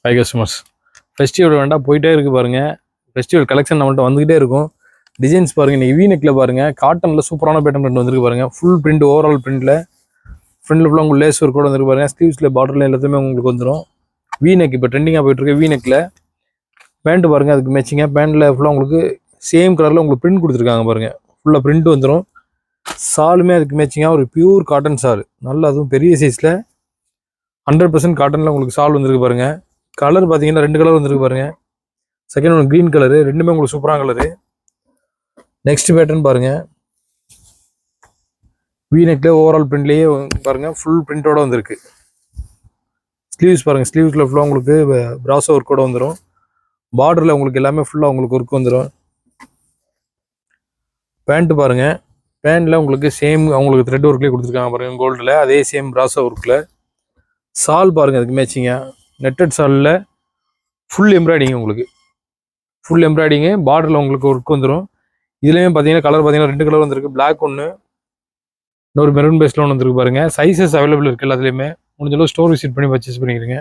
High customers, festival வேண்டாம் போயிட்டே இருக்குது பாருங்கள். ஃபெஸ்டிவல் கலெக்ஷன் நம்மள்ட்ட வந்துகிட்டே இருக்கும். டிசைன்ஸ் பாருங்கள், இன்றைக்கி வீநெக்கில் பாருங்கள், காட்டனில் சூப்பரான பேட்டர்ன் பிரிண்ட் வந்துருக்கு பாருங்கள். ஃபுல் பிரிண்ட், ஓவரால் பிரிண்டில் ஃப்ரண்ட்டில் ஃபுல்லாக உங்களுக்கு லேஸ் ஒர்க் கூட வந்துருக்கு பாருங்கள். ஸ்லீவ்ஸில் பார்டரில் எல்லாத்தையுமே உங்களுக்கு வந்துடும். வீநெக் இப்போ ட்ரெண்டிங்காக போயிட்டுருக்கு. வீநெக்கில் பேண்ட்டு பாருங்கள், அதுக்கு மேட்சிங்காக பேண்ட்டில் ஃபுல்லாக உங்களுக்கு சேம் கலரில் உங்களுக்கு பிரிண்ட் கொடுத்துருக்காங்க பாருங்கள். ஃபுல்லாக பிரிண்ட் வந்துடும். சாலுமே அதுக்கு மேட்சிங்காக ஒரு பியூர் காட்டன் சால், நல்லா அதுவும் பெரிய சைஸில் 100% காட்டனில் உங்களுக்கு சால் வந்துருக்கு பாருங்கள். கலர் பார்த்தீங்கன்னா 2 கலர் வந்துருக்கு பாருங்கள். செகண்ட் ஒன்று க்ரீன் கலரு, ரெண்டுமே உங்களுக்கு சூப்பரான கலரு. நெக்ஸ்ட் பேட்டர்ன் பாருங்கள், வீநெக்கில் ஓவரால் பிரிண்ட்லேயே பாருங்கள் ஃபுல் பிரிண்டோட வந்திருக்கு. ஸ்லீவ்ஸ் பாருங்கள், ஸ்லீவ்ஸில் ஃபுல்லாக உங்களுக்கு பிராசோ ஒர்க் கூட வந்துடும். பார்டரில் உங்களுக்கு எல்லாமே ஃபுல்லாக உங்களுக்கு ஒர்க் வந்துடும். பேண்ட்டு பாருங்கள், பேண்ட்டில் உங்களுக்கு சேம் அவங்களுக்கு த்ரெட் ஒர்க்லேயே கொடுத்துருக்காங்க பாருங்கள், கோல்டில் அதே சேம் பிராசோ ஒர்க்கில். சால் பாருங்கள், அதுக்கு மேட்சிங்க நெட்டட் சாலில் ஃபுல் எம்ப்ராய்டிங், உங்களுக்கு ஃபுல் எம்ப்ராய்டிங்கு. பார்டரில் உங்களுக்கு ஒர்க் வந்துடும். இதுலேயும் பார்த்தீங்கன்னா கலர் பார்த்தீங்கன்னா 2 கலர் வந்துருக்கு. பிளாக் ஒன்று, இன்னொரு மெரூன் பேஸில் ஒன்று வந்துருக்கு பாருங்கள். சைஸஸ் அவைலபிள் இருக்குது எல்லாத்துலேயுமே. முடிஞ்சளவு ஸ்டோர் விசிட் பண்ணி பர்ச்சேஸ் பண்ணிக்கிறீங்க.